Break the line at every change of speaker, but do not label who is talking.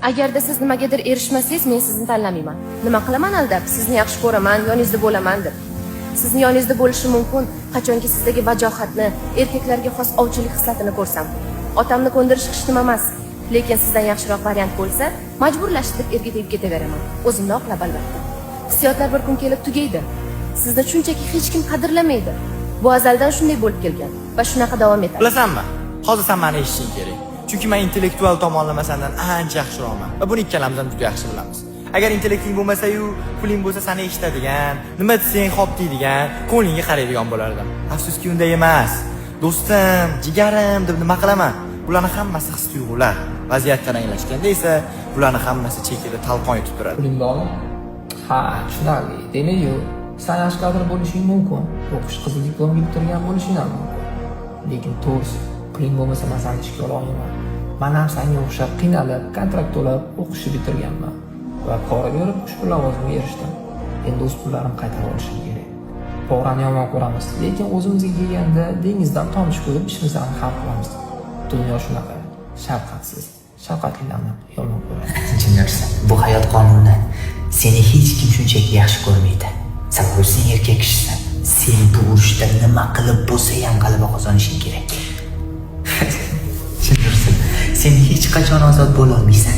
Agarda siz nimagadir erishmasangiz, men sizni tanlamayman. Nima qilaman aldab? Sizni yaxshi ko'raman, yoningizda bo'laman deb. Sizni yoningizda bo'lishi mumkin, qachonki sizdagi vajohatni, erkaklarga xos ovchilik xislatini ko'rsam. Otamni ko'ndirish hech nima emas, lekin sizdan yaxshiroq variant bo'lsa, majburlashib deb erga tegib ketaveeraman. O'zimni oqlab albatta. Hissiyotlar bir kun kelib tugaydi. Sizni shunchaki hech kim qadrlamaydi. Bu azaldan shunday bo'lib kelgan va shunaqa davom etadi.
Bilasanmi? Hozir sen meni eshitishing kerak. Chunki men intellektual tomonlama sendan ancha yaxshiroqman va buni ikkalamiz ham juda yaxshi bilamiz. Agar intellekting bo'lmasa-yu, puling bo'lsa seni eshitadigan, nima desang xo'p deydigan, ko'nglingga qaraydigan bo'lardim. Afsuski unday emas. Do'stim, jigarim deb nima qilaman? Bularning hammasi his-tuyg'ular. Vaziyat taranglashganda esa bularning hammasi chekida talqon etib turadi.
Puling bormi? Ha, tushunarli. Demak-yu, sen yaxshi kadr bo'lishing mumkin. O'qish qizil diplomga bitirgan bo'lishing ham mumkin. Lekin to'g'risi, puling bo'lmasa men seni ishga ola olmayman. Men ham senga o'xshab qiynalib, kontrakt to'lab o'qishni bitirganman va pora berib ushbu lavozimga erishdim. Endi o'z pullarim qaytarib olishim kerak. Porani yomon ko'ramiz, lekin o'zimizga kelganda dengizdan tomchi ko'rib ishimizni hal qilamiz. Dunyo shunaqa, shafqatsiz. Shafqatlilarni yomon ko'radi.
Tushunarsan, bu hayot qonuni. Seni hech kim shunchaki yaxshi ko'rmaydi. Sababi sen erkak kishisan. Sen bu urushda nima qilib bo'lsa ham g'alaba qozonishing kerak. Tushunarsan, sen hech qachon ozod bo'la olmaysan.